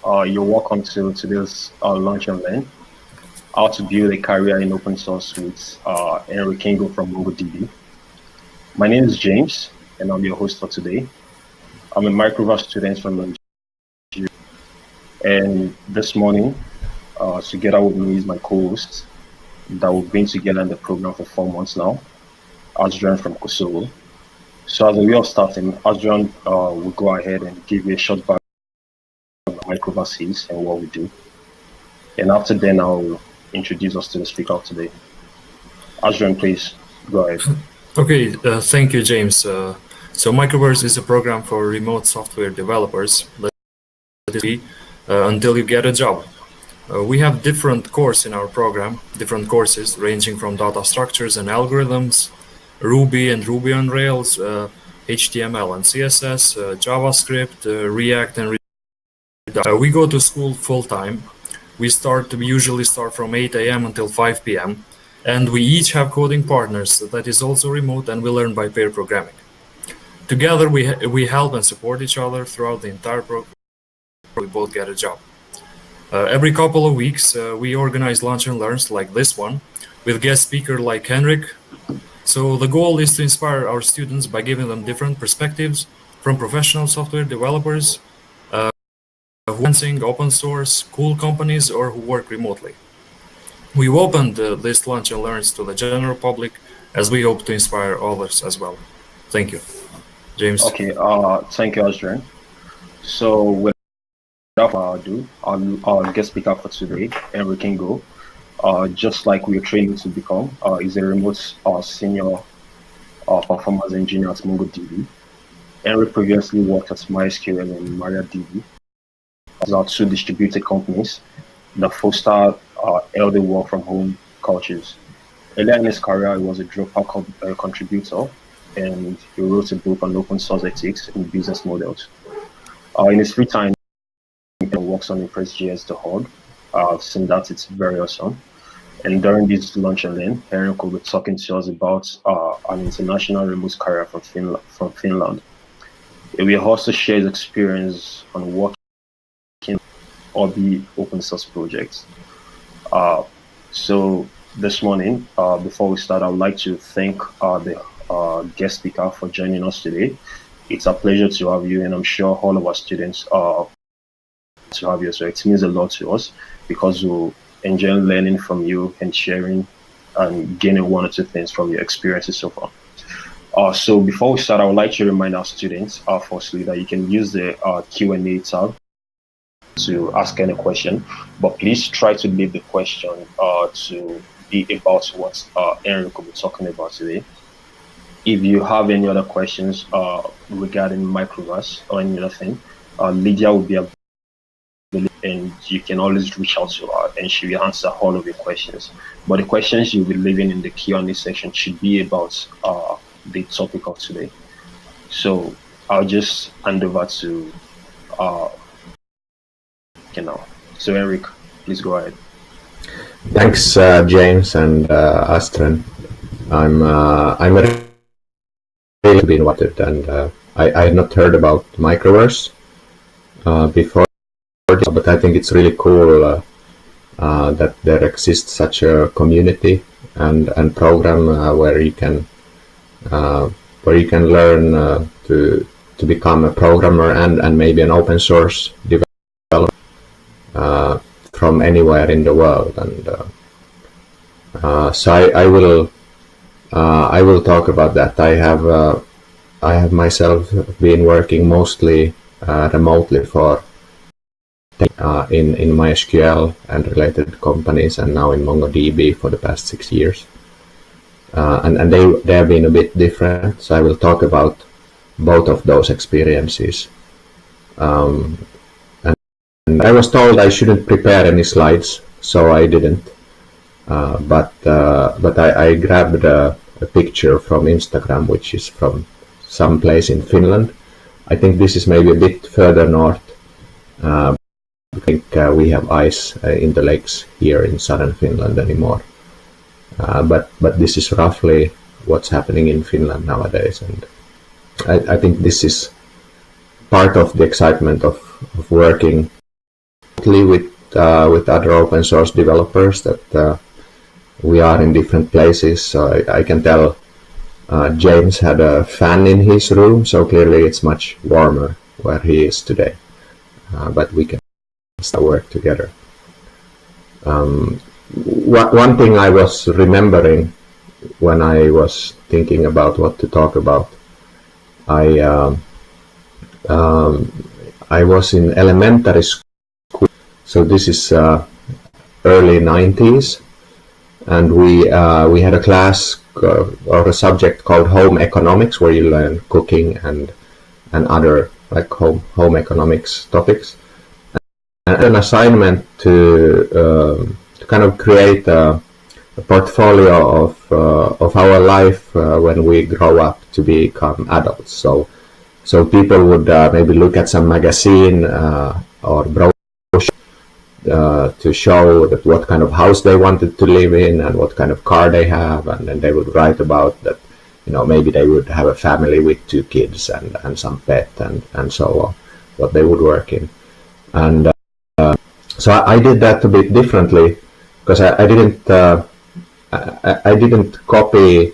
You're welcome to today's Launch and Learn, how to build a career in open source with Henrik Ingo from MongoDB. My name is James, and I'm your host for today. I'm a Microverse student from Nigeria, and this morning, together with me is my co-host that we've been together in the program for 4 months now, Adrian from Kosovo. So as a way of starting, Adrian will go ahead and give you a short background on Microverse is and what we do. And after then, I'll introduce us to the speaker of today. Adrian, please go ahead. Okay, thank you, James. So Microverse is a program for remote software developers, until you get a job. We have different courses in our program, different courses ranging from data structures and algorithms, Ruby and Ruby on Rails, HTML and CSS, JavaScript, React and we go to school full-time. We usually start from 8 a.m. until 5 p.m. And we each have coding partners that is also remote, and we learn by pair programming. Together we help and support each other throughout the entire program. We both get a job. Every couple of weeks we organize lunch and learns like this one with guest speaker like Henrik. So the goal is to inspire our students by giving them different perspectives from professional software developers who are using open source, cool companies, or who work remotely. We've opened this lunch and learns to the general public as we hope to inspire others as well. Thank you. James. Okay, thank you, Adrian. So without further ado, our guest speaker for today, Henrik Ingo, just like we're training to become, is a remote senior performance engineer at MongoDB. Henrik previously worked at MySQL and MariaDB. These are two distributed companies that foster healthy work from home cultures. Earlier in his career, he was a Drupal contributor, and he wrote a book on open source ethics and business models. In his free time, he works on impressjs.org. I've seen that, it's very awesome. And during this lunch and learn, Henrik will be talking to us about an international remote career from Finland. He will also share his experience on working or the open source projects. So this morning, before we start, I would like to thank the guest speaker for joining us today. It's a pleasure to have you, and I'm sure all of our students to have you. So it means a lot to us because we'll enjoy learning from you and sharing and gaining one or two things from your experiences so far. So before we start, I would like to remind our students, firstly, that you can use the Q&A tab to ask any question, but please try to leave the question to be about what Henrik will be talking about today. If you have any other questions regarding Microverse or any other thing, Lydia will be available, and you can always reach out to her and she will answer all of your questions. But the questions you'll be leaving in the Q&A section should be about the topic of today. So I'll just hand over to now. So Henrik, please go ahead. Thanks, James and Astrid. I'm really been invited, and I had not heard about Microverse before, but I think it's really cool that there exists such a community and program where you can learn to become a programmer and maybe an open source developer from anywhere in the world. And so I will talk about that. I have myself been working mostly remotely for in MySQL and related companies, and now in MongoDB for the past 6 years. And they have been a bit different. So I will talk about both of those experiences. And I was told I shouldn't prepare any slides, so I didn't. But I grabbed a picture from Instagram, which is from some place in Finland. I think this is maybe a bit further north. I think we have ice in the lakes here in southern Finland anymore. But this is roughly what's happening in Finland nowadays, and I think this is part of the excitement of working remotely with other open source developers that we are in different places. So I can tell James had a fan in his room, so clearly it's much warmer where he is today. But we can still work together. One thing I was remembering when I was thinking about what to talk about, I was in elementary school, so this is early 90s, and we had a class or a subject called home economics, where you learn cooking and other like home economics topics, and an assignment to kind of create a portfolio of our life when we grow up to become adults. So people would maybe look at some magazine or brochure to show that what kind of house they wanted to live in and what kind of car they have, and then they would write about that. Maybe they would have a family with 2 kids and some pet and so on, what they would work in. And so I did that a bit differently, because I didn't copy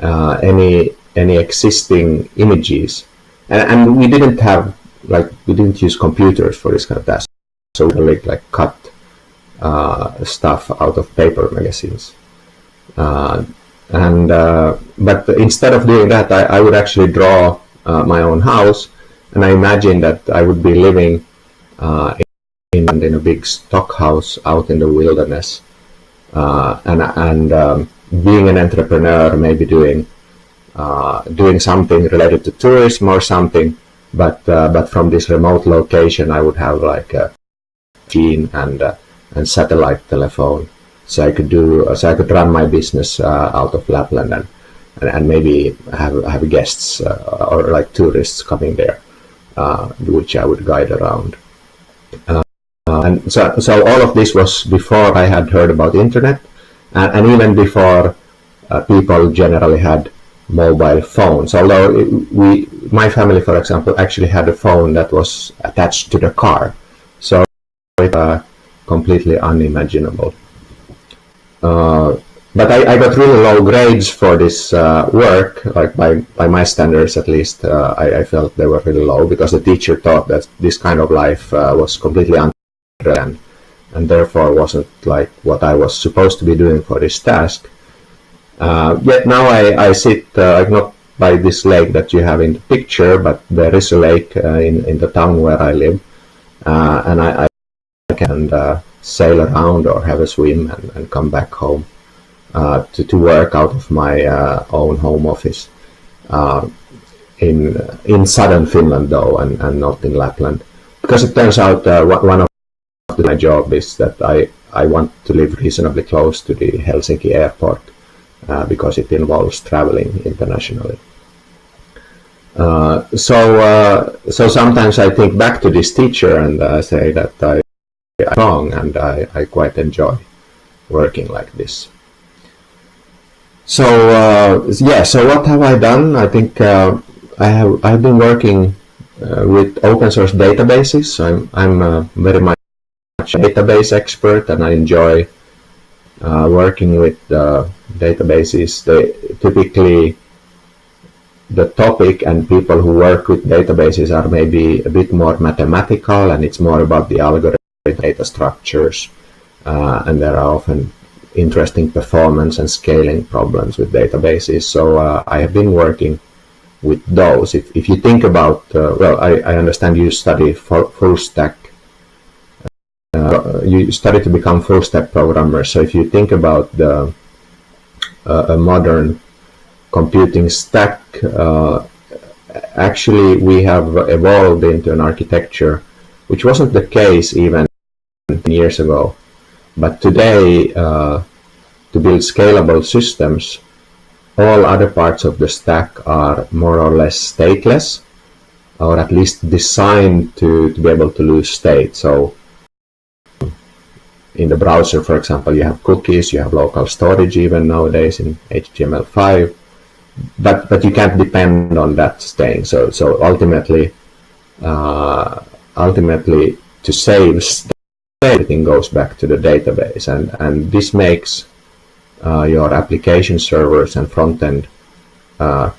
any existing images, and we didn't use computers for this kind of task, so we like cut stuff out of paper magazines. But instead of doing that, I would actually draw my own house, and I imagined that I would be living in a big stock house out in the wilderness, and being an entrepreneur, maybe doing something related to tourism or something, but from this remote location I would have like a machine and satellite telephone, so I could run my business out of Lapland and maybe have guests or like tourists coming there, which I would guide around. And so all of this was before I had heard about internet, and even before people generally had mobile phones. Although my family, for example, actually had a phone that was attached to the car, so it was completely unimaginable. But I got really low grades for this work, like by my standards at least. I felt they were really low, because the teacher thought that this kind of life was completely unreal, and therefore wasn't like what I was supposed to be doing for this task. Yet now I sit like not by this lake that you have in the picture, but there is a lake in the town where I live, and I can sail around or have a swim and come back home to work out of my own home office in southern Finland, though, and not in Lapland, because it turns out one of my job is that I want to live reasonably close to the Helsinki airport, because it involves traveling internationally. So sometimes I think back to this teacher and say that I'm wrong, and I quite enjoy working like this. So so what have I done? I think I've been working with open source databases. So I'm very much a database expert, and I enjoy working with databases. Typically the topic and people who work with databases are maybe a bit more mathematical, and it's more about the algorithm, data structures, and there are often interesting performance and scaling problems with databases. So I have been working with those. If you think about, I understand you study full stack. You study to become full stack programmer. So if you think about a modern computing stack, actually we have evolved into an architecture which wasn't the case even 10 years ago. But today, to build scalable systems, all other parts of the stack are more or less stateless, or at least designed to be able to lose state. So in the browser, for example, you have cookies, you have local storage even nowadays in HTML5, but you can't depend on that staying. So ultimately to save state, everything goes back to the database, and this makes your application servers and front end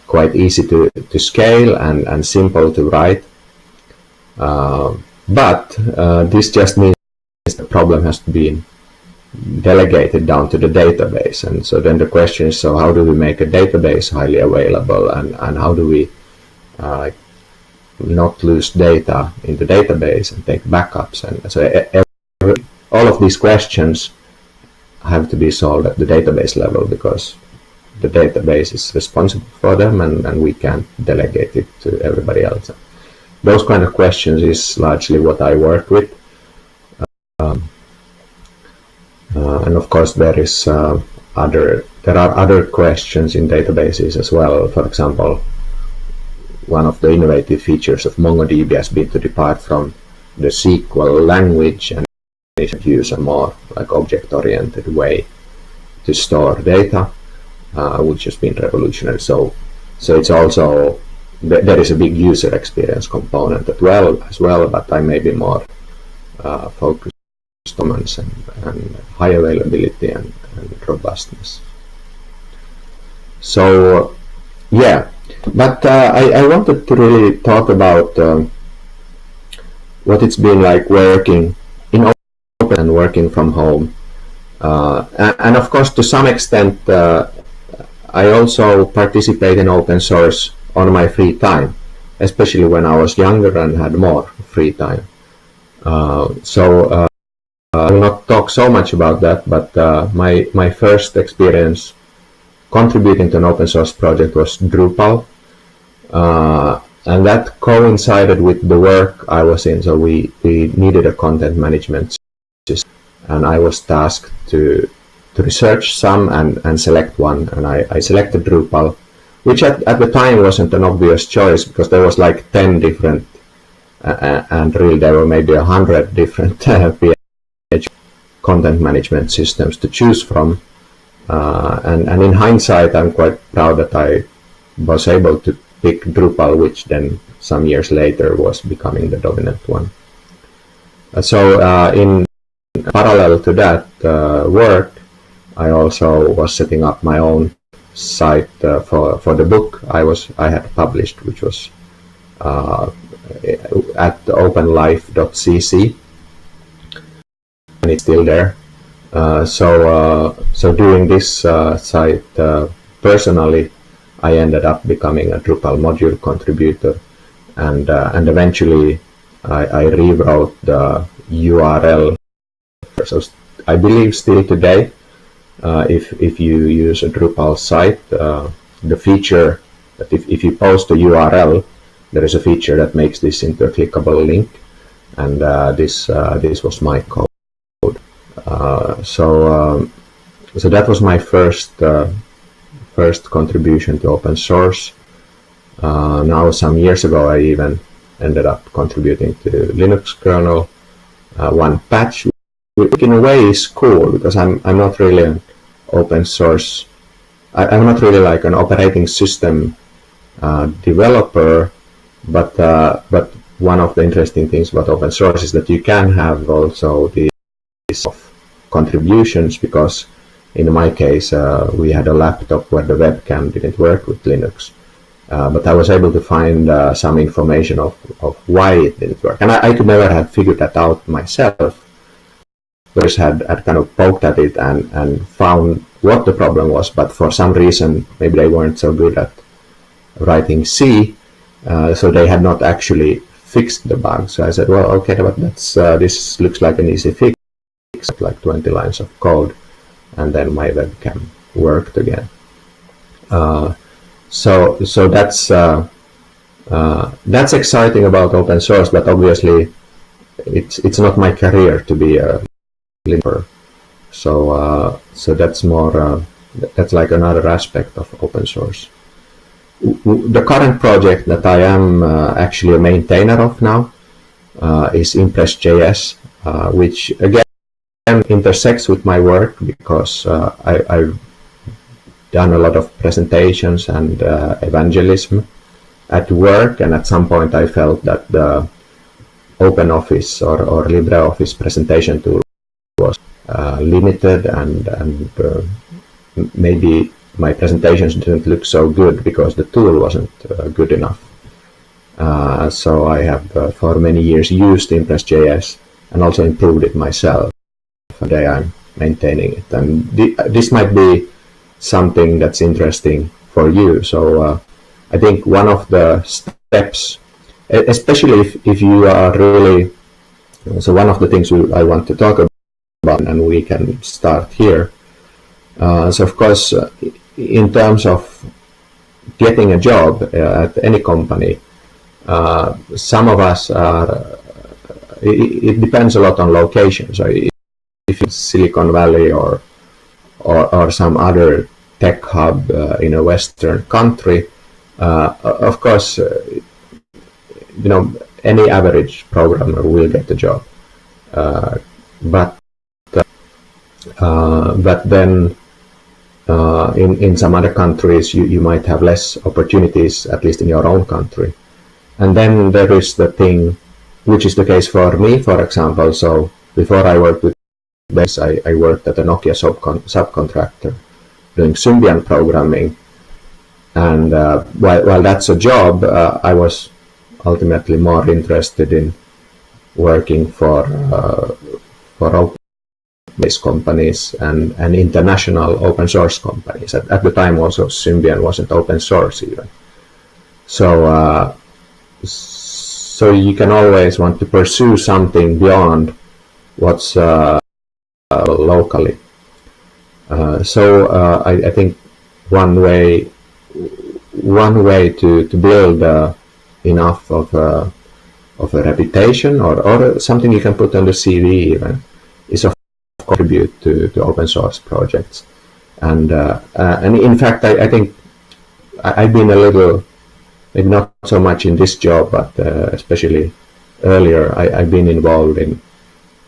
quite easy to scale and simple to write. But this just means the problem has to be delegated down to the database. And so then the question is, so how do we make a database highly available, and how do we not lose data in the database and take backups? And so all of these questions have to be solved at the database level, because the database is responsible for them, and we can't delegate it to everybody else. Those kind of questions is largely what I work with. And of course there are other questions in databases as well. For example, one of the innovative features of MongoDB has been to depart from the SQL language and use a more like object-oriented way to store data, which has been revolutionary. So it's also, there is a big user experience component as well, but I may be more focused on performance and high availability and robustness. So yeah, but I wanted to really talk about what it's been like working in open and working from home, and of course to some extent I also participate in open source on my free time, especially when I was younger and had more free time. So I will not talk so much about that, but my first experience contributing to an open source project was Drupal, and that coincided with the work I was in. So we needed a content management system, and I was tasked to research some and select one, and I selected Drupal, which at the time wasn't an obvious choice, because there was like 10 different and really there were maybe 100 different content management systems to choose from, and in hindsight I'm quite proud that I was able to pick Drupal, which then some years later was becoming the dominant one. So in parallel to that work, I also was setting up my own site for the book I had published, which was at openlife.cc, and it's still there. So doing this site personally, I ended up becoming a Drupal module contributor, and eventually I rewrote the URL. So I believe still today, if you use a Drupal site, the feature that if you post a URL, there is a feature that makes this into a clickable link, and this was my code. So that was my first contribution to open source. Now some years ago I even ended up contributing to Linux kernel, one patch, which in a way is cool, because I'm not really an open source, I'm not really like an operating system developer, but one of the interesting things about open source is that you can have also these contributions, because in my case we had a laptop where the webcam didn't work with Linux, but I was able to find some information of why it didn't work, and I could never have figured that out myself. Others had kind of poked at it and found what the problem was, but for some reason maybe they weren't so good at writing C, so they had not actually fixed the bug. So I said, well, okay, but this looks like an easy fix, like 20 lines of code, and then my webcam worked again. So that's exciting about open source, but obviously it's not my career to be a developer. So that's more that's like another aspect of open source. The current project that I am actually a maintainer of now is Impress.js, which again intersects with my work, because I've done a lot of presentations and evangelism at work, and at some point I felt that OpenOffice or LibreOffice presentation tool was limited, and maybe my presentations didn't look so good because the tool wasn't good enough. So I have for many years used Impress.js and also improved it myself. Today I'm maintaining it, and this might be something that's interesting for you. So I think one of the steps, especially if you are really, so one of the things I want to talk about, and we can start here. So of course, in terms of getting a job at any company, some of us are, it depends a lot on location. So if it's Silicon Valley or some other tech hub in a Western country, of course, any average programmer will get a job. But then in some other countries, you might have less opportunities, at least in your own country. And then there is the thing, which is the case for me, for example. So before I worked with this, I worked at a Nokia subcontractor doing Symbian programming. And while that's a job, I was ultimately more interested in working for open-based companies and international open source companies. At the time also Symbian wasn't open source even. So you can always want to pursue something beyond what's locally. I think one way to build enough of a reputation or something you can put on the CV even is of contribute to open source projects. And in fact, I think I've been a little, maybe not so much in this job, but especially earlier, I've been involved in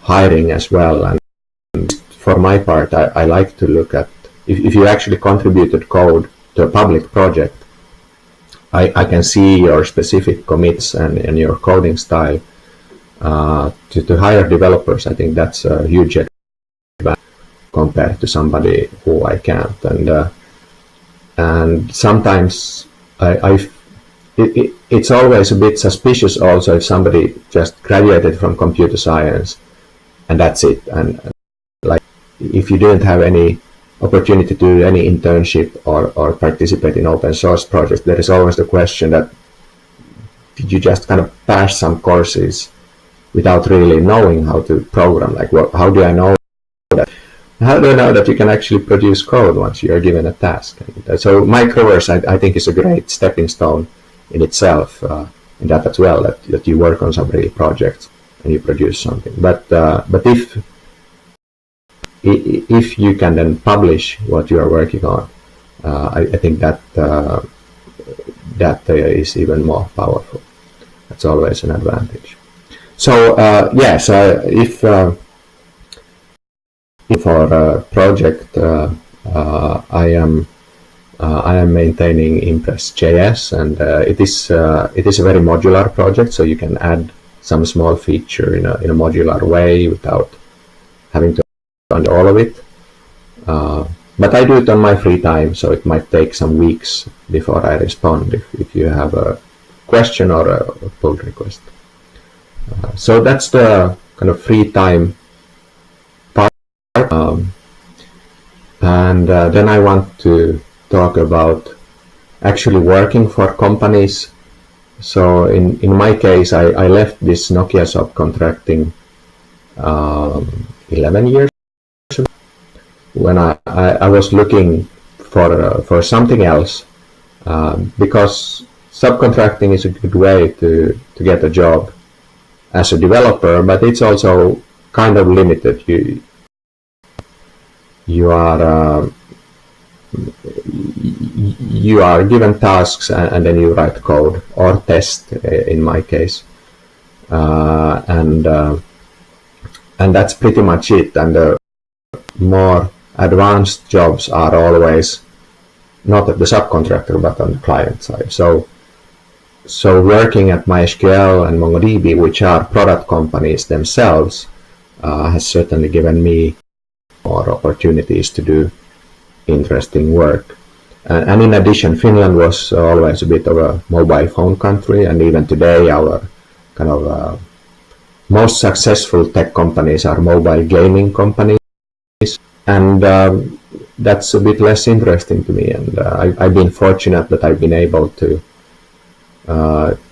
hiring as well. And for my part, I like to look at, if you actually contributed code to a public project, I can see your specific commits and your coding style. To hire developers, I think that's a huge advantage compared to somebody who I can't. And sometimes it's always a bit suspicious also if somebody just graduated from computer science and that's it. And like if you didn't have any opportunity to do any internship or participate in open source projects, there is always the question that did you just kind of pass some courses without really knowing how to program? Like, how do I know that? How do I know that you can actually produce code once you are given a task? And so Microverse, I think, is a great stepping stone in itself, in that as well, that you work on some real projects and you produce something. But if you can then publish what you are working on, I think that is even more powerful. That's always an advantage. So yes, if for a project I am maintaining Impress.js, and it is a very modular project, so you can add some small feature in a modular way without having to run all of it. But I do it on my free time, so it might take some weeks before I respond if you have a question or a pull request. So that's the kind of free time part. And then I want to talk about actually working for companies. So in my case, I left this Nokia subcontracting 11 years ago, when I was looking for something else, because subcontracting is a good way to get a job as a developer, but it's also kind of limited. You are given tasks and then you write code or test in my case, and that's pretty much it. And the more advanced jobs are always not at the subcontractor but on the client side. So so working at MySQL and MongoDB, which are product companies themselves, has certainly given me more opportunities to do interesting work. And in addition, Finland was always a bit of a mobile phone country, and even today our kind of most successful tech companies are mobile gaming companies, and that's a bit less interesting to me. And I've been fortunate that I've been able to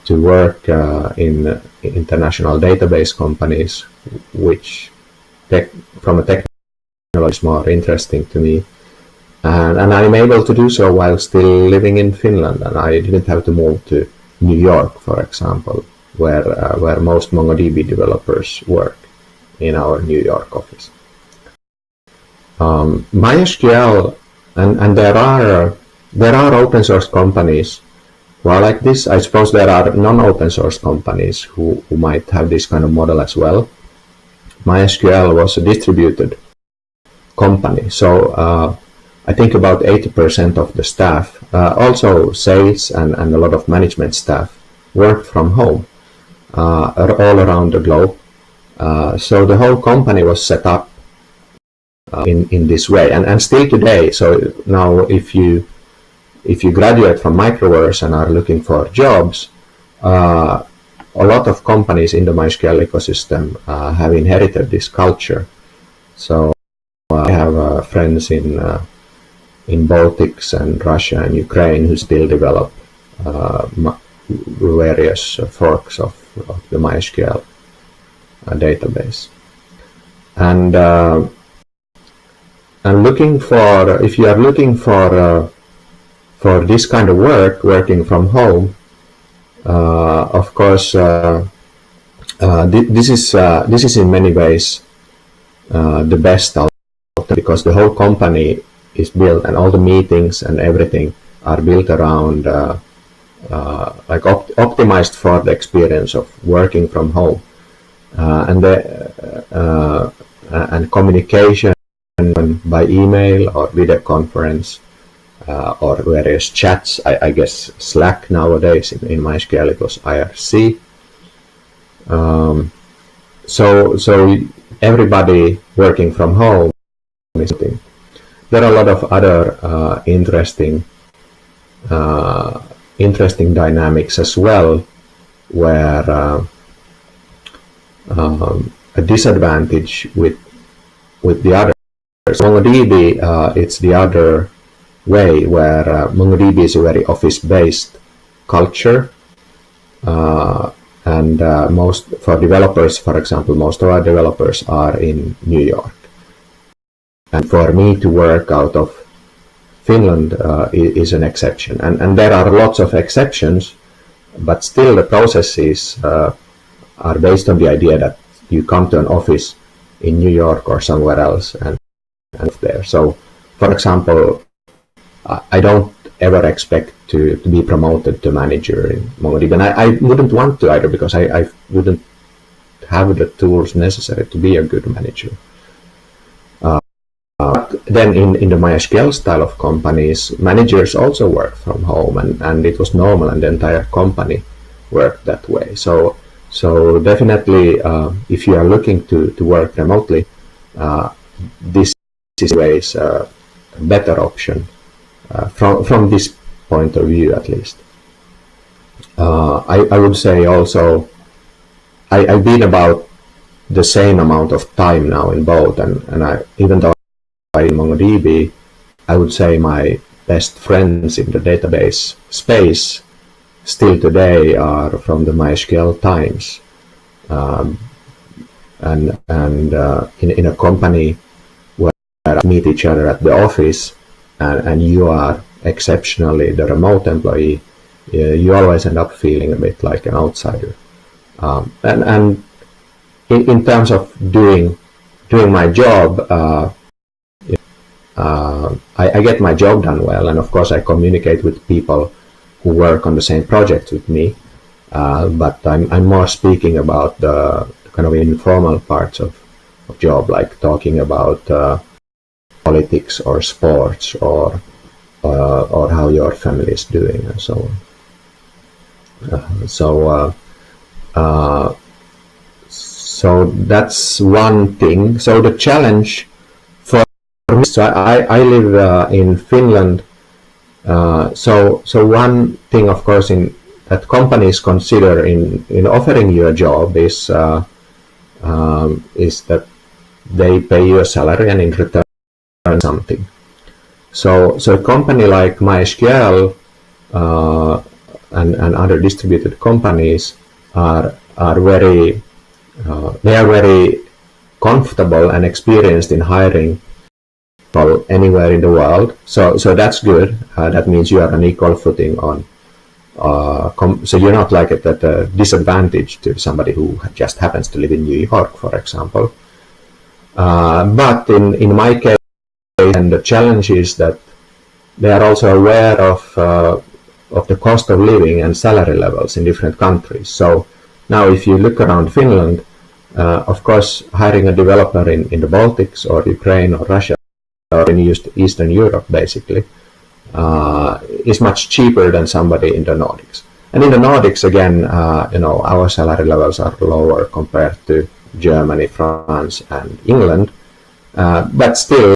work in international database companies, which from a technology is more interesting to me. And I'm able to do so while still living in Finland, and I didn't have to move to New York, for example, where most MongoDB developers work in our New York office. MySQL, and there are open source companies who are like this. I suppose there are non-open source companies who might have this kind of model as well. MySQL was a distributed company, so I think about 80% of the staff, also sales and a lot of management staff, worked from home all around the globe. So the whole company was set up in this way, and still today. So now, if you graduate from Microverse and are looking for jobs, a lot of companies in the MySQL ecosystem have inherited this culture. So I have friends in Baltics and Russia and Ukraine who still develop various forks of the MySQL database. And looking for, if you are looking for this kind of work, working from home, of course, this is in many ways the best out, because the whole company is built, and all the meetings and everything are built around optimized for the experience of working from home, and communication by email or video conference or various chats. I guess Slack nowadays. In MySQL it was IRC. So everybody working from home is something. There are a lot of other interesting dynamics as well, where a disadvantage with the others. MongoDB, it's the other way, where MongoDB is a very office-based culture, and most for developers, for example, most of our developers are in New York. And for me to work out of Finland is an exception. And there are lots of exceptions, but still the processes are based on the idea that you come to an office in New York or somewhere else and there. So, for example, I don't ever expect to be promoted to manager in MongoDB. And I wouldn't want to either, because I wouldn't have the tools necessary to be a good manager. Then in the MySQL style of companies, managers also work from home, and it was normal, and the entire company worked that way. So definitely, if you are looking to work remotely, this is always a better option from this point of view, at least. I would say also, I've been about the same amount of time now in both, and even though in MongoDB, I would say my best friends in the database space still today are from the MySQL times, and in a company where we meet each other at the office, and you are exceptionally the remote employee, you always end up feeling a bit like an outsider. And in terms of doing my job, I get my job done well, and of course I communicate with people who work on the same project with me, but I'm more speaking about the kind of informal parts of job, like talking about politics or sports or how your family is doing and so on. So that's one thing. So the challenge for me, so I live in Finland. So one thing, of course, that companies consider in offering you a job is that they pay you a salary and in return something. So a company like MySQL and other distributed companies are very comfortable and experienced in hiring people anywhere in the world. So that's good. That means you are on equal footing on. So you're not like at a disadvantage to somebody who just happens to live in New York, for example. But in my case, and the challenge is that they are also aware of the cost of living and salary levels in different countries. So now if you look around Finland, of course, hiring a developer in the Baltics or Ukraine or Russia or in Eastern Europe, basically, is much cheaper than somebody in the Nordics. And in the Nordics, again, our salary levels are lower compared to Germany, France, and England. But still,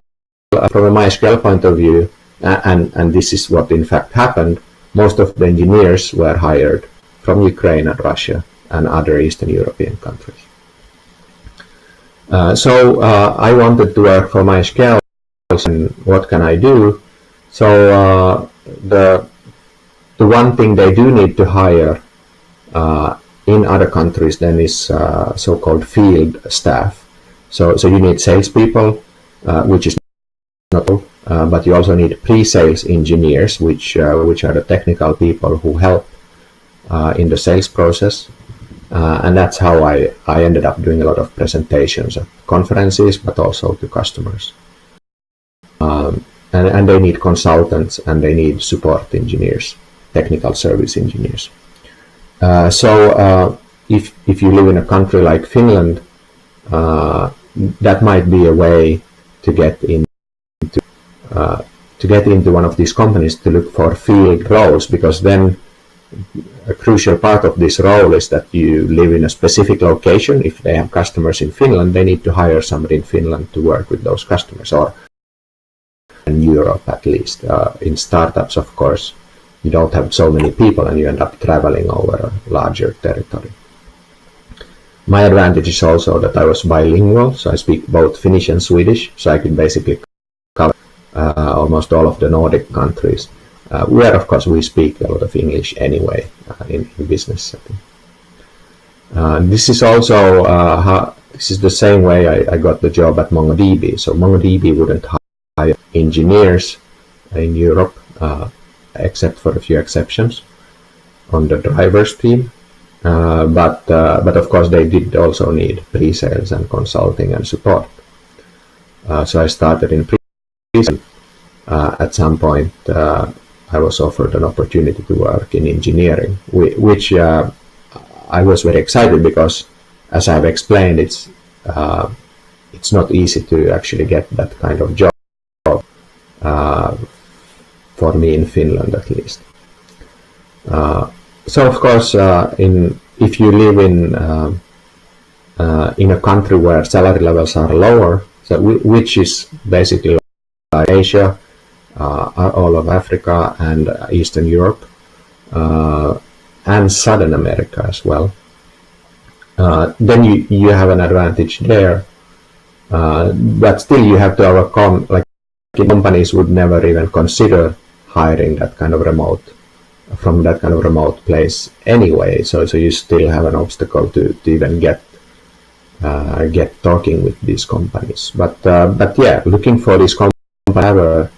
from a MySQL point of view, and this is what in fact happened, most of the engineers were hired from Ukraine and Russia and other Eastern European countries. So I wanted to work for MySQL, and what can I do? So the one thing they do need to hire in other countries then is so-called field staff. So you need salespeople, which is not all, but you also need pre-sales engineers, which are the technical people who help in the sales process. And that's how I ended up doing a lot of presentations at conferences, but also to customers. And they need consultants and they need support engineers, technical service engineers. So if you live in a country like Finland, that might be a way to get into one of these companies to look for field roles, because then a crucial part of this role is that you live in a specific location. If they have customers in Finland, they need to hire somebody in Finland to work with those customers, or in Europe at least. In startups, of course, you don't have so many people and you end up traveling over a larger territory. My advantage is also that I was bilingual, so I speak both Finnish and Swedish, so I could basically cover almost all of the Nordic countries, where of course we speak a lot of English anyway in business setting. This is also this is the same way I got the job at MongoDB. So MongoDB wouldn't hire engineers in Europe, except for a few exceptions on the drivers team. But of course they did also need pre-sales and consulting and support. So I started in pre-sales. At some point I was offered an opportunity to work in engineering, which I was very excited because, as I've explained, it's not easy to actually get that kind of job for me in Finland at least. So of course, if you live in a country where salary levels are lower, so which is basically like Asia, all of Africa and Eastern Europe, and Southern America as well, then you have an advantage there. But still, you have to overcome, like, companies would never even consider hiring that kind of from that kind of remote place anyway. So you still have an obstacle to even get talking with these companies. But yeah, looking for these companies that have a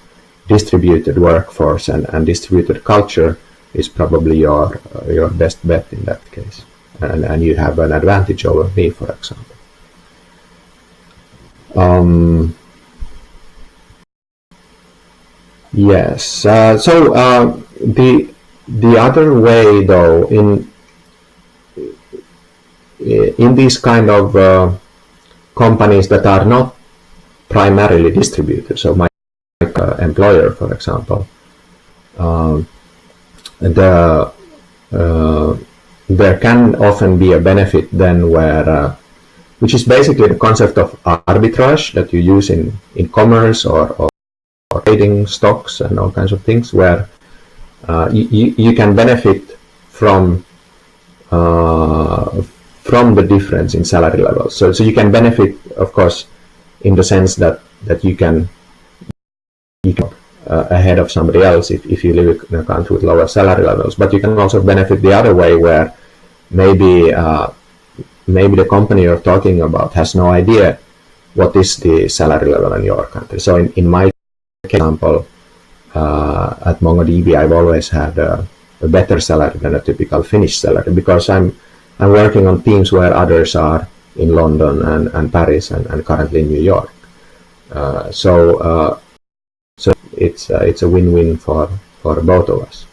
distributed workforce and distributed culture is probably your best bet in that case, and you have an advantage over me, for example. Yes. So the other way, though, in these kind of companies that are not primarily distributed, so my employer, for example, there can often be a benefit then where, which is basically the concept of arbitrage that you use in commerce or trading stocks and all kinds of things, where you can benefit from the difference in salary levels. So you can benefit, of course, in the sense that you can ahead of somebody else if you live in a country with lower salary levels. But you can also benefit the other way, where maybe the company you're talking about has no idea what is the salary level in your country. So in my example, at MongoDB, I've always had a better salary than a typical Finnish salary, because I'm working on teams where others are in London and Paris and currently in New York. So it's a win-win for both of us.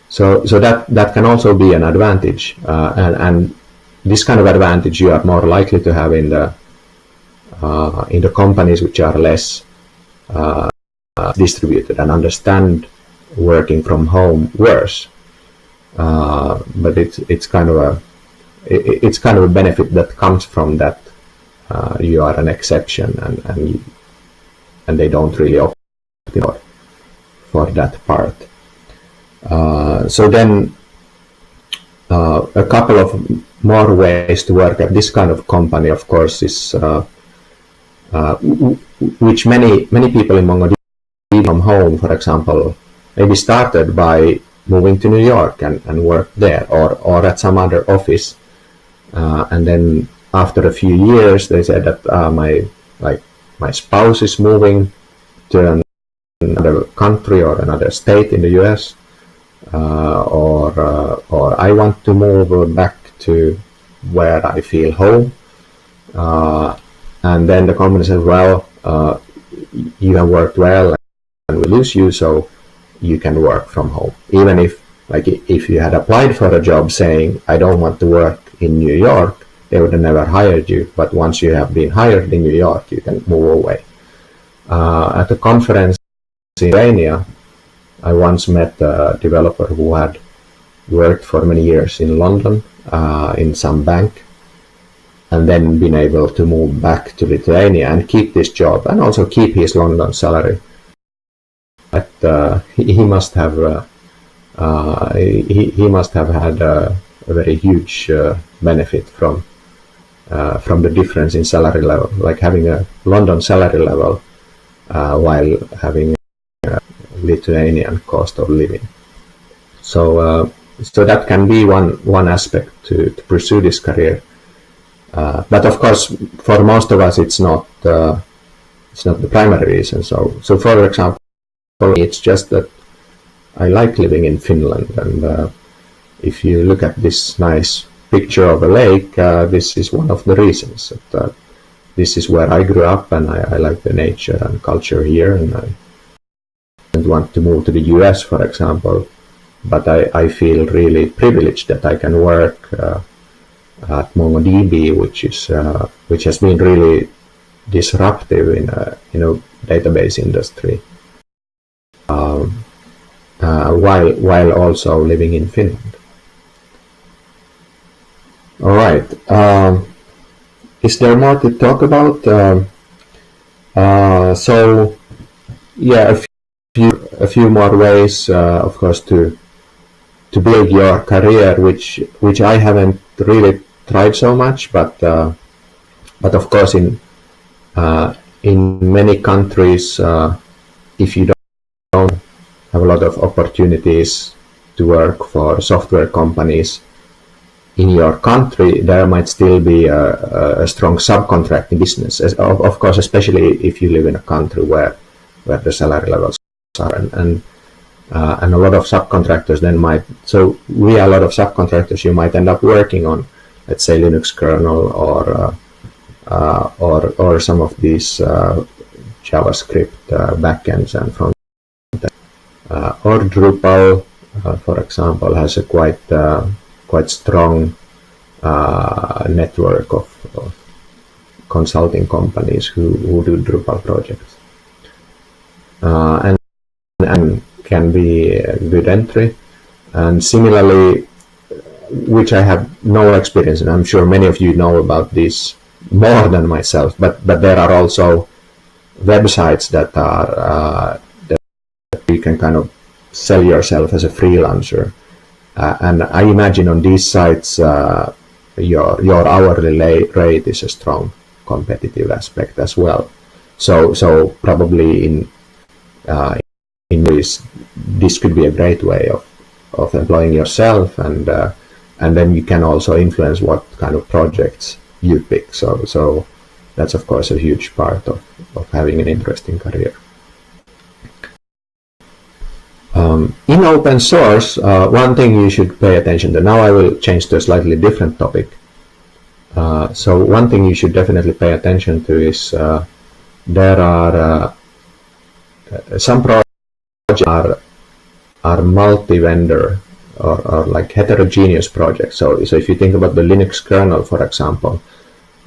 So that can also be an advantage, and this kind of advantage you are more likely to have in the companies which are less distributed and understand working from home worse. But it's kind of a benefit that comes from that. You are an exception, and they don't really opt for that part. So then a couple of more ways to work at this kind of company, of course, is which many people in MongoDB from home, for example, maybe started by moving to New York and work there, or at some other office, and then after a few years they said that my spouse is moving to another country or another state in the US, or I want to move back to where I feel home, and then the company says, well, you have worked well and we lose you, so you can work from home. Even if you had applied for a job saying I don't want to work in New York, they would have never hired you. But once you have been hired in New York, you can move away. At a conference in Lithuania, I once met a developer who had worked for many years in London in some bank, and then been able to move back to Lithuania and keep this job and also keep his London salary. But he must have had a very huge benefit from the difference in salary level, like having a London salary level while having a Lithuanian cost of living. So that can be one aspect to pursue this career. But of course, for most of us, it's not the primary reason. So for example, it's just that I like living in Finland, and if you look at this nice picture of a lake, this is one of the reasons. That, this is where I grew up, and I like the nature and culture here, and I don't want to move to the US, for example. But I feel really privileged that I can work at MongoDB, which has been really disruptive in a database industry, while also living in Finland. All right. Is there more to talk about? So yeah, a few more ways, of course, to build your career, which I haven't really tried so much, but of course in many countries, if you don't have a lot of opportunities to work for software companies in your country, there might still be a strong subcontracting business. Of course, especially if you live in a country where the salary levels are, and a lot of subcontractors then might. So via a lot of subcontractors, you might end up working on, let's say, Linux kernel or some of these JavaScript backends and front. Or Drupal, for example, has a quite strong network of consulting companies who do Drupal projects, and can be a good entry. And similarly, which I have no experience in. I'm sure many of you know about this more than myself, but there are also websites that are that you can kind of sell yourself as a freelancer, and I imagine on these sites your hourly rate is a strong competitive aspect as well. So probably in this could be a great way of employing yourself, and then you can also influence what kind of projects you pick. So that's of course a huge part of having an interesting career. In open source, one thing you should pay attention to. Now I will change to a slightly different topic. So one thing you should definitely pay attention to is there are some projects are multi-vendor or like heterogeneous projects. So if you think about the Linux kernel, for example,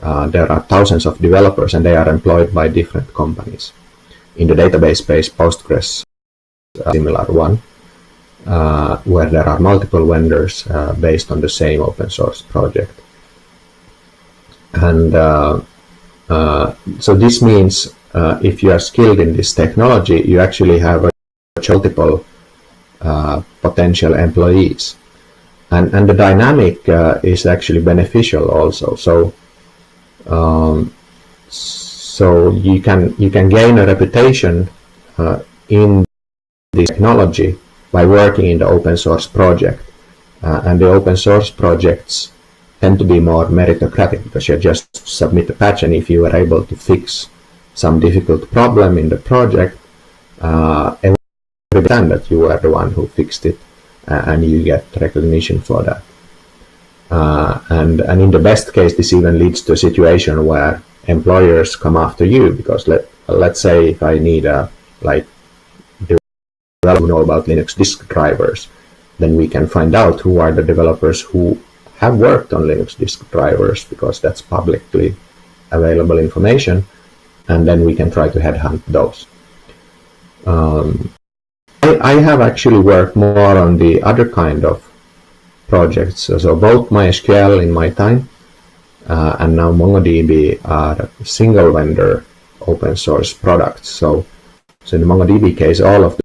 there are thousands of developers and they are employed by different companies. In the database space, Postgres a similar one, where there are multiple vendors based on the same open source project. And so this means if you are skilled in this technology, you actually have multiple potential employees, and the dynamic is actually beneficial also. So you can gain a reputation in the technology by working in the open source project, and the open source projects tend to be more meritocratic because you just submit a patch, and if you are able to fix some difficult problem in the project, every time that you are the one who fixed it, and you get recognition for that. And in the best case, this even leads to a situation where employers come after you, because let's say if I need to know about Linux disk drivers, then we can find out who are the developers who have worked on Linux disk drivers, because that's publicly available information, and then we can try to headhunt those. I have actually worked more on the other kind of projects, so both MySQL in my time and now MongoDB are single vendor open source products. So in the MongoDB case, all of the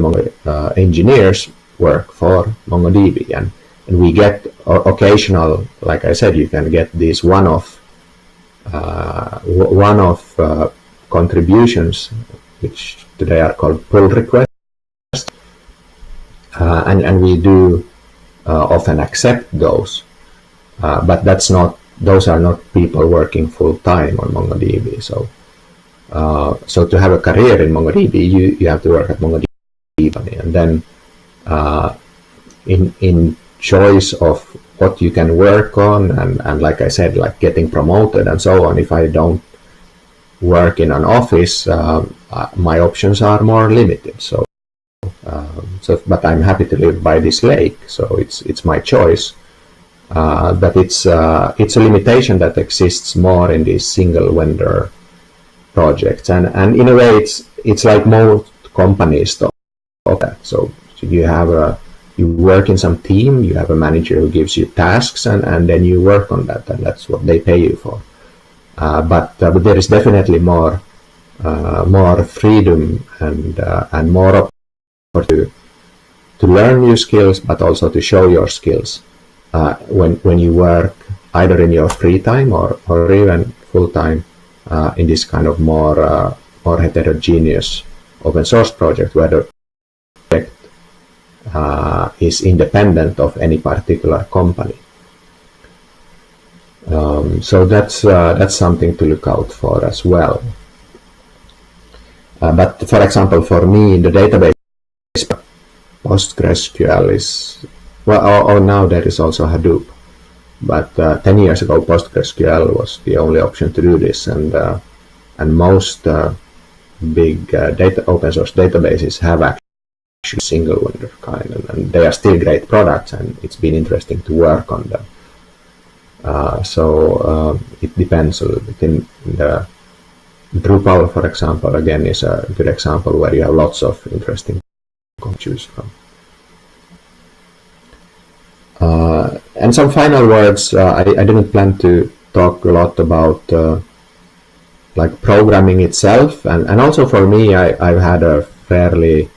Mongo engineers work for MongoDB, and we get occasional, like I said, you can get these one-off contributions, which today are called pull requests, and we do often accept those, but those are not people working full time on MongoDB. So to have a career in MongoDB, you have to work at MongoDB, and then in choice of what you can work on, and like I said, like getting promoted and so on, if I don't work in an office, my options are more limited. But I'm happy to live by this lake, so it's my choice. But it's a limitation that exists more in these single vendor projects, and in a way it's like most companies of that. So you work in some team, you have a manager who gives you tasks, and then you work on that, and that's what they pay you for. But there is definitely more freedom and more opportunity to learn new skills, but also to show your skills when you work either in your free time or even full time in this kind of more heterogeneous open source project, where the project is independent of any particular company. So that's something to look out for as well. But for example, for me in the database, PostgreSQL is, well, now there is also Hadoop, but 10 years ago PostgreSQL was the only option to do this, and most big open source databases have actually single vendor kind, and they are still great products, and it's been interesting to work on them. So it depends a little bit. In the Drupal, for example, again is a good example where you have lots of interesting to choose from. And some final words. I didn't plan to talk a lot about like programming itself, and also for me, I've had a fairly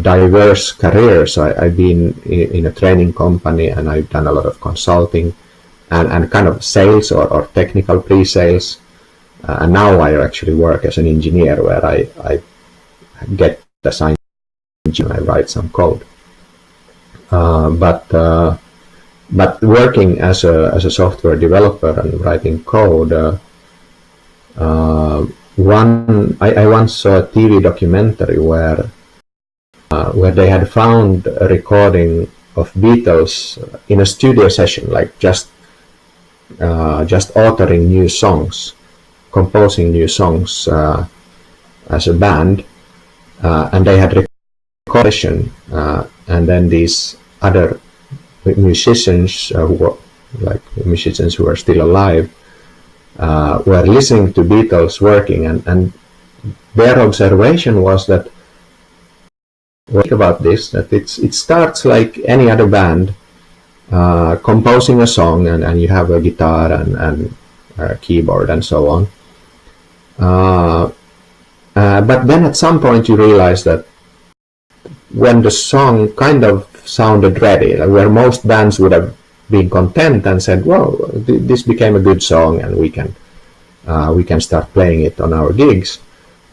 diverse career. So I've been in a training company, and I've done a lot of consulting and kind of sales or technical pre-sales. And now I actually work as an engineer, where I get assigned and I write some code. But working as a software developer and writing code, I once saw a TV documentary where they had found a recording of Beatles in a studio session, like just authoring new songs, composing new songs as a band, and they had recorded, and then these other musicians who were still alive were listening to Beatles working, and their observation was that, think about this, that it starts like any other band, composing a song, and you have a guitar and a keyboard and so on. But then at some point you realize that when the song kind of sounded ready, like where most bands would have been content and said, well, this became a good song and we can start playing it on our gigs.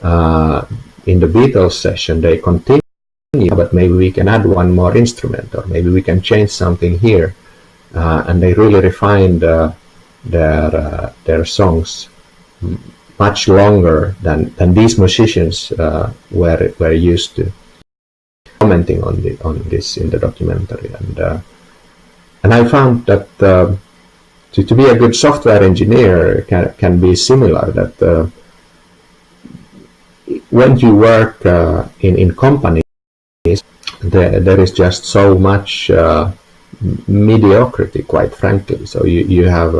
In the Beatles session, they continue, but maybe we can add one more instrument, or maybe we can change something here. And they really refined their songs much longer than these musicians were used to. Commenting on this in the documentary, and I found that to be a good software engineer can be similar. That when you work in companies, there is just so much mediocrity, quite frankly. So you have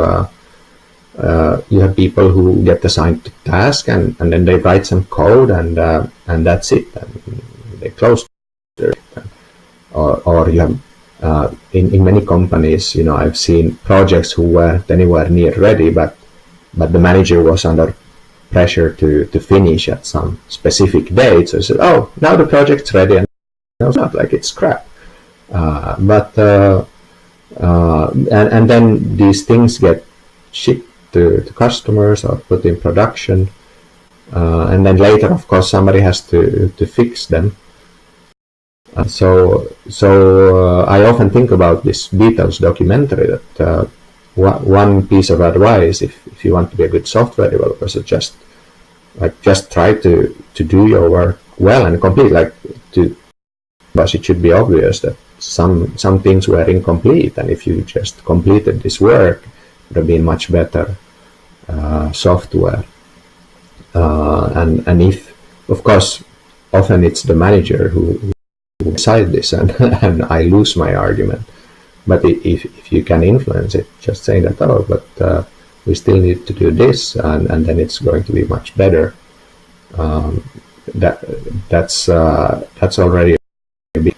people who get assigned to task, and then they write some code, and that's it. And they close. Or you have in many companies, I've seen projects who weren't anywhere near ready, but the manager was under pressure to finish at some specific date. So he said, "Oh, now the project's ready," and it's not like it's crap. And then these things get shipped to customers or put in production, and then later, of course, somebody has to fix them. So I often think about this Beatles documentary, that one piece of advice, if you want to be a good software developer, so just try to do your work well and complete. But it should be obvious that some things were incomplete, and if you just completed this work, it would have been much better software. And if, of course, often it's the manager who decide this, and I lose my argument. But if you can influence it, just say that, but we still need to do this, and then it's going to be much better. That's already a big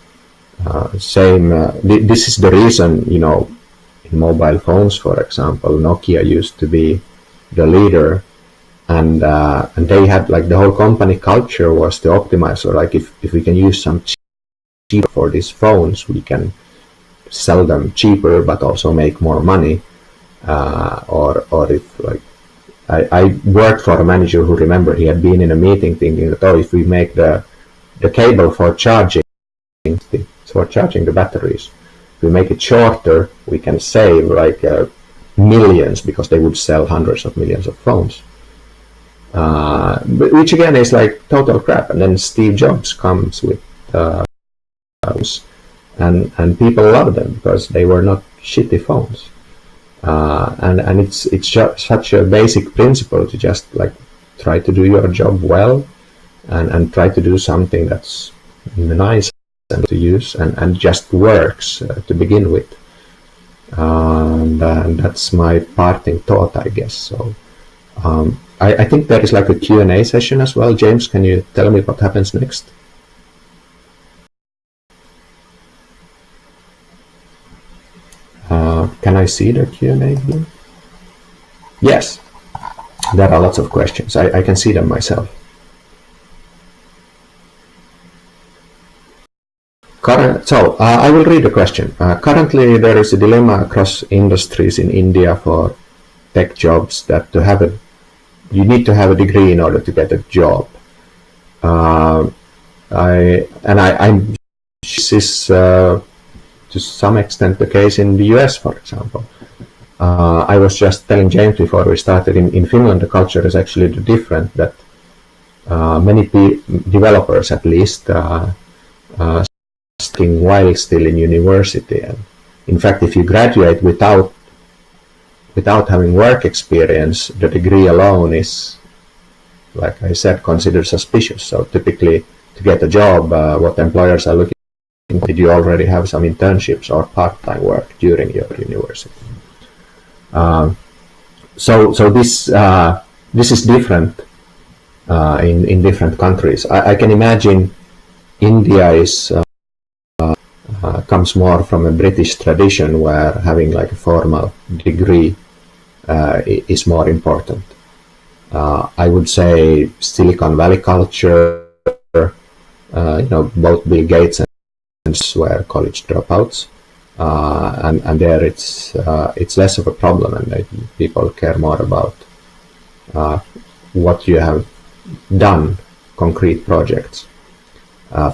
same. This is the reason, in mobile phones, for example, Nokia used to be the leader, and they had, like, the whole company culture was to optimize. So, like, if we can use some cheaper for these phones, we can sell them cheaper but also make more money. Or if, like, I worked for a manager who, remember, he had been in a meeting thinking that, if we make the cable for charging the batteries, if we make it shorter, we can save like millions, because they would sell hundreds of millions of phones. Which again is like total crap. And then Steve Jobs comes with and people love them because they were not shitty phones. And it's just such a basic principle to just, like, try to do your job well, and try to do something that's nice and to use and just works to begin with. And that's my parting thought, I guess. So I think there is like a Q&A session as well. James, can you tell me what happens next? Can I see the Q&A here? Yes, there are lots of questions. I can see them myself. So I will read the question. Currently, there is a dilemma across industries in India for tech jobs that you need to have a degree in order to get a job. This is to some extent the case in the US, for example. I was just telling James before we started, in Finland the culture is actually different, that many developers at least studying while still in university. And in fact, if you graduate without having work experience, the degree alone is, like I said, considered suspicious. So typically, to get a job, what employers are looking for, did you already have some internships or part-time work during your university? So this is different in different countries. I can imagine India comes more from a British tradition where having like a formal degree is more important. I would say Silicon Valley culture, both Bill Gates and were college dropouts, and there it's less of a problem, and people care more about what you have done, concrete projects.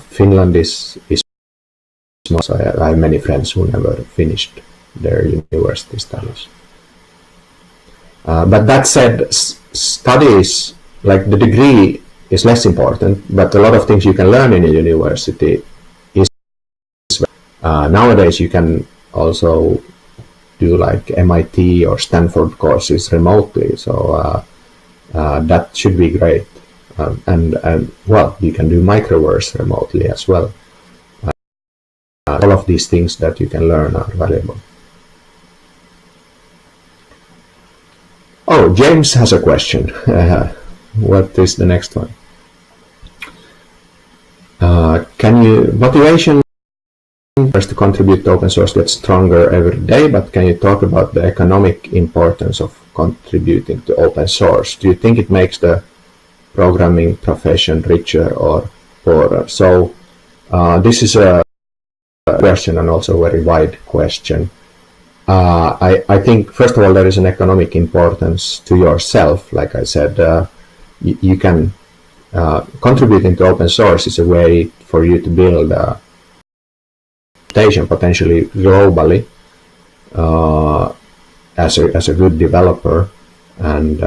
Finland is small, so I have many friends who never finished their university studies. But that said, studies, like the degree is less important, but a lot of things you can learn in a university is nowadays you can also do like MIT or Stanford courses remotely, so that should be great. And well, you can do Microverse remotely as well. All of these things that you can learn are valuable. Oh, James has a question. What is the next one? Motivation to contribute to open source gets stronger every day, but can you talk about the economic importance of contributing to open source? Do you think it makes the programming profession richer or poorer? So this is a question and also a very wide question. I think, first of all, there is an economic importance to yourself. Like I said, you can contributing to open source is a way for you to build a reputation potentially globally as a good developer, and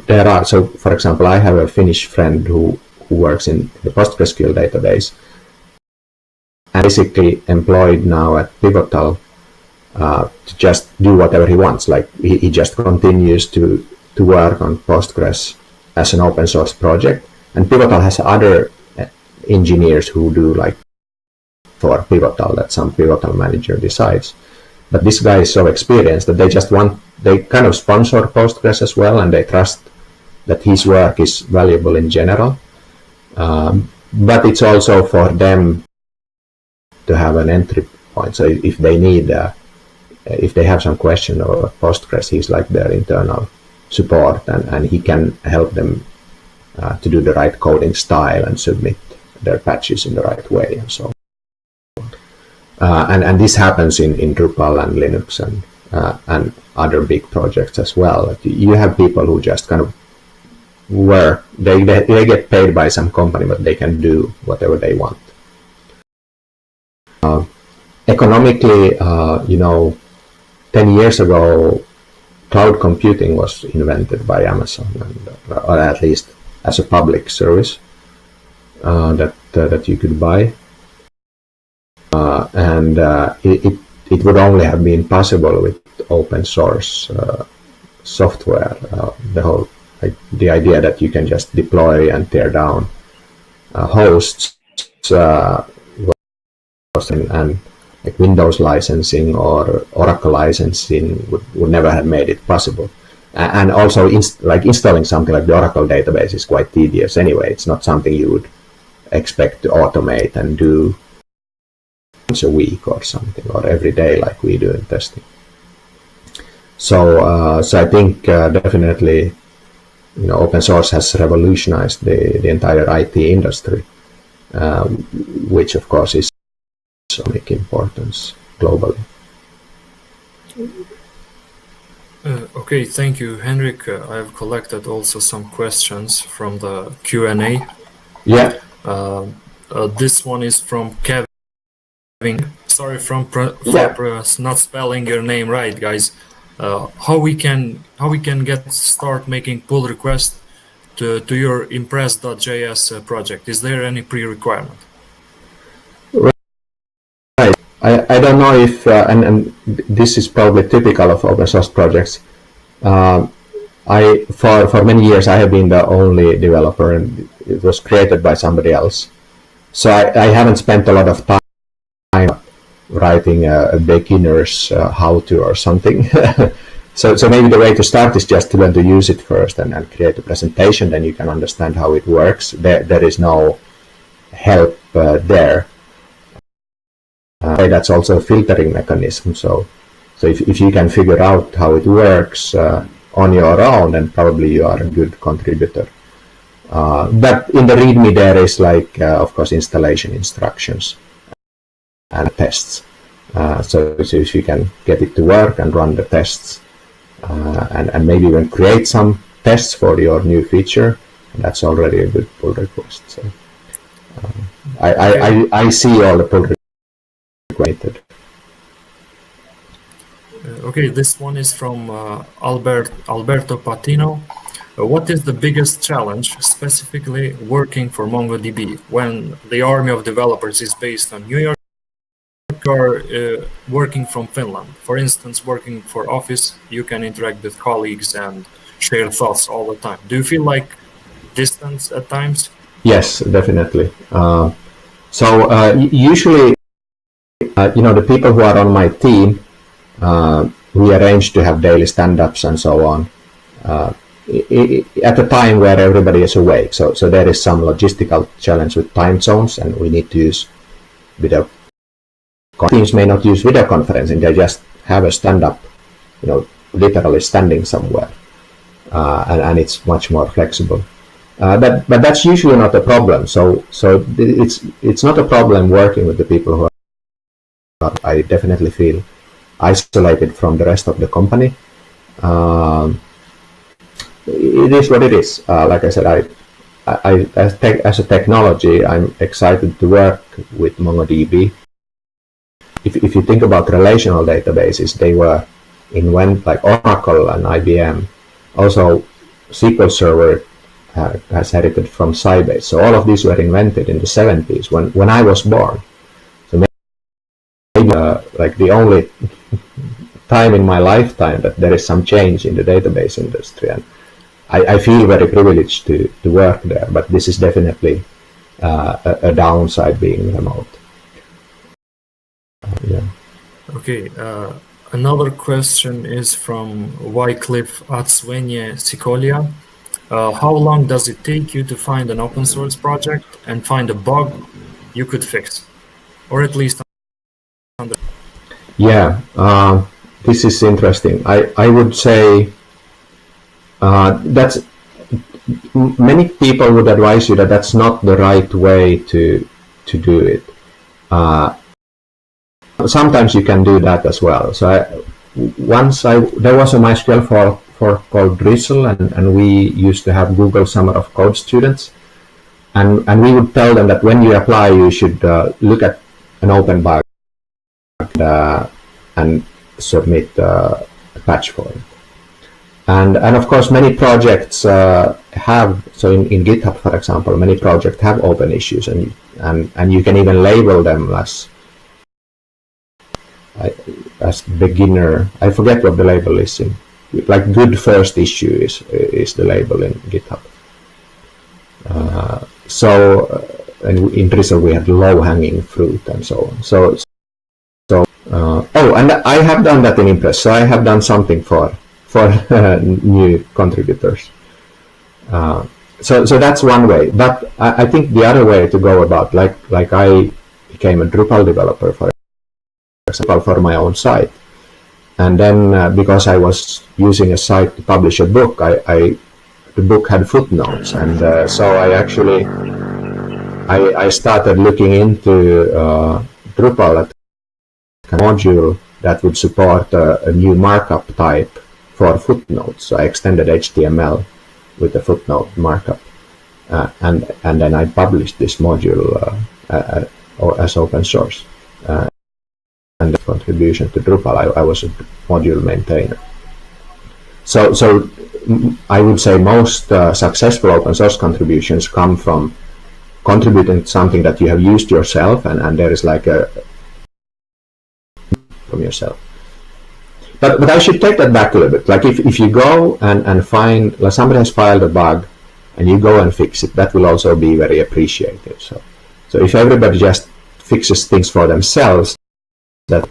there are, so for example, I have a Finnish friend who works in the PostgreSQL database and basically employed now at Pivotal to just do whatever he wants. Like he just continues to work on Postgres as an open source project, and Pivotal has other engineers who do like for Pivotal that some Pivotal manager decides. But this guy is so experienced that they kind of sponsor Postgres as well, and they trust that his work is valuable in general. But it's also for them to have an entry point. So if they need, if they have some question about Postgres, he's like their internal support, and he can help them to do the right coding style and submit their patches in the right way and so on. And this happens in Drupal and Linux and other big projects as well. You have people who just kind of work, they get paid by some company, but they can do whatever they want. Economically, 10 years ago, cloud computing was invented by Amazon, or at least as a public service that you could buy. And it would only have been possible with open source software. The idea that you can just deploy and tear down hosts and like Windows licensing or Oracle licensing would never have made it possible. And also installing something like the Oracle database is quite tedious anyway. It's not something you would expect to automate and do once a week or something, or every day like we do in testing. So I think definitely, open source has revolutionized the entire IT industry, which of course is of big importance globally. Okay, thank you, Henrik. I've collected also some questions from the Q&A. Yeah. This one is from Kevin. Sorry for not spelling your name right, guys. How we can start making pull requests to your impress.js project? Is there any pre-requirement? Right. I don't know if and this is probably typical of open source projects. For many years I have been the only developer, and it was created by somebody else. So I haven't spent a lot of time writing a beginner's how-to or something. So maybe the way to start is just to learn to use it first and create a presentation. Then you can understand how it works. There is no help there. That's also a filtering mechanism. So if you can figure out how it works on your own, then probably you are a good contributor. But in the README there is of course, installation instructions and tests. So if you can get it to work and run the tests, and maybe even create some tests for your new feature, that's already a good pull request. So I see all the pull requested. Okay, this one is from Alberto Patino. What is the biggest challenge specifically working for MongoDB when the army of developers is based on New York or working from Finland? For instance, working for Office, you can interact with colleagues and share thoughts all the time. Do you feel like distance at times? Yes, definitely. Usually, the people who are on my team, we arrange to have daily stand-ups and so on at a time where everybody is awake. So there is some logistical challenge with time zones, and we need to use video. Teams may not use video conferencing; they just have a stand-up, literally standing somewhere, and it's much more flexible. But that's usually not a problem. So it's not a problem working with the people who are. I definitely feel isolated from the rest of the company. It is what it is. Like I said, as a technology, I'm excited to work with MongoDB. If you think about relational databases, they were invented like Oracle and IBM. Also, SQL Server has heritage from Sybase. So all of these were invented in the 70s when I was born. So maybe the only time in my lifetime that there is some change in the database industry, and I feel very privileged to work there. But this is definitely a downside being remote. Yeah. Okay. Another question is from Wycliffe Atswenye Sikolia. How long does it take you to find an open source project and find a bug you could fix, or at least? Yeah, this is interesting. I would say that's many people would advise you that that's not the right way to do it. Sometimes you can do that as well. So there was a MySQL fork called Drizzle, and we used to have Google Summer of Code students, and we would tell them that when you apply, you should look at an open bug and submit a patch for it. And of course, many projects have, so in GitHub, for example, many projects have open issues, and you can even label them as beginner. I forget what the label is in, like good first issue is the label in GitHub. And in Drizzle we had low hanging fruit and so on. And I have done that in Impress. So I have done something for new contributors. So that's one way. But I think the other way to go about, like I became a Drupal developer for example, for my own site. And then because I was using a site to publish a book, the book had footnotes, and so I started looking into Drupal, a module that would support a new markup type for footnotes. So I extended HTML with the footnote markup, and then I published this module as open source. And the contribution to Drupal, I was a module maintainer. So I would say most successful open source contributions come from contributing to something that you have used yourself, and there is like a from yourself. But I should take that back a little bit. Like if you go and find, like somebody has filed a bug and you go and fix it, that will also be very appreciated. So if everybody just fixes things for themselves, that.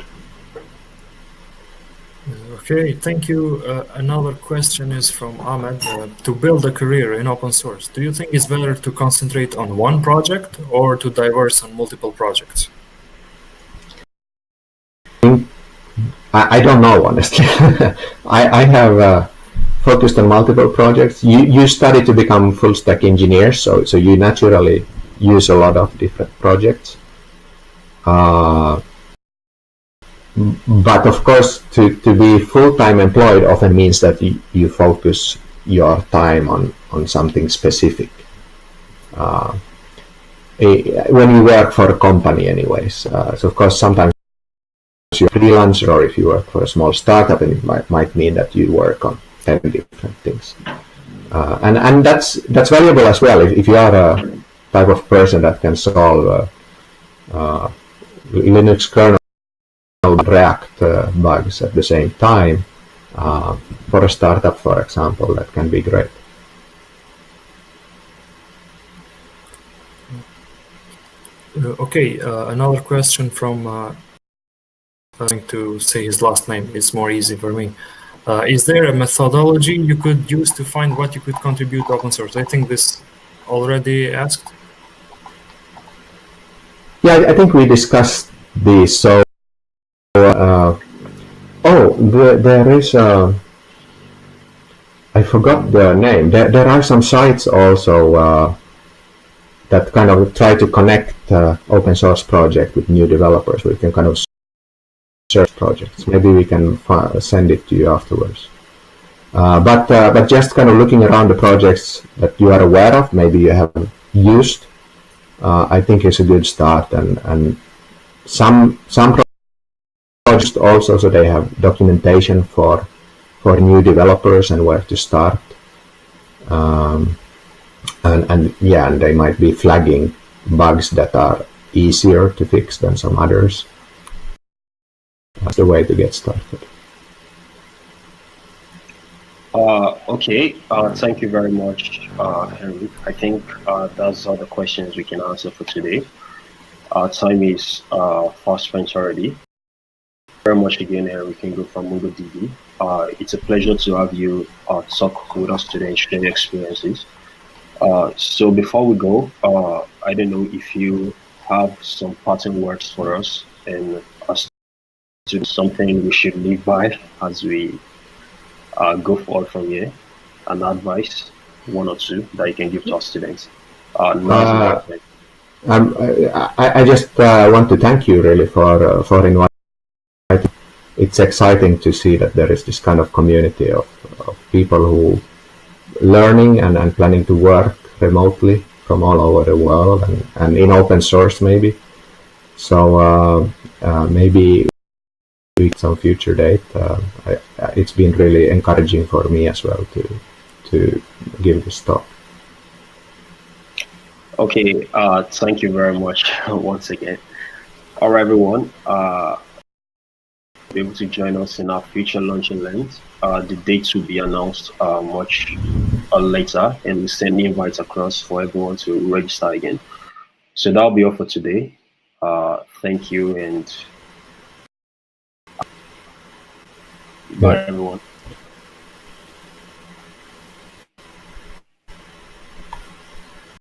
Okay, thank you. Another question is from Ahmed. To build a career in open source, do you think it's better to concentrate on one project or to diverse on multiple projects? I don't know, honestly. I have focused on multiple projects. You study to become full stack engineer, so you naturally use a lot of different projects. But of course, to be full-time employed often means that you focus your time on something specific. When you work for a company anyways. So of course, sometimes you're a freelancer, or if you work for a small startup, and it might mean that you work on 10 different things. And that's valuable as well. If you are a type of person that can solve Linux kernel React bugs at the same time, for a startup, for example, that can be great. Okay, another question from I'm going to say his last name, it's more easy for me. Is there a methodology you could use to find what you could contribute to open source? I think this already asked. Yeah, I think we discussed this. So there is I forgot the name. There are some sites also that kind of try to connect open source project with new developers. We can kind of search projects. Maybe we can send it to you afterwards. But just kind of looking around the projects that you are aware of, maybe you have used, I think is a good start. And some projects also, so they have documentation for new developers and where to start. And they might be flagging bugs that are easier to fix than some others. That's the way to get started. Okay, thank you very much, Henrik. I think that's all the questions we can answer for today. Our time is fast spent already. Very much again, Henrik Ingo from MongoDB. It's a pleasure to have you talk with us today and share your experiences. So before we go, I don't know if you have some parting words for us and as to something we should live by as we go forward from here, an advice, one or two that you can give to our students. I just want to thank you really for inviting. It's exciting to see that there is this kind of community of people who learning and planning to work remotely from all over the world and in open source maybe. So maybe some future date. It's been really encouraging for me as well to give this talk. Okay, thank you very much once again. All right, everyone. Be able to join us in our future launch event. The dates will be announced much later, and we'll send invites across for everyone to register again. So that'll be all for today. Thank you, and bye everyone.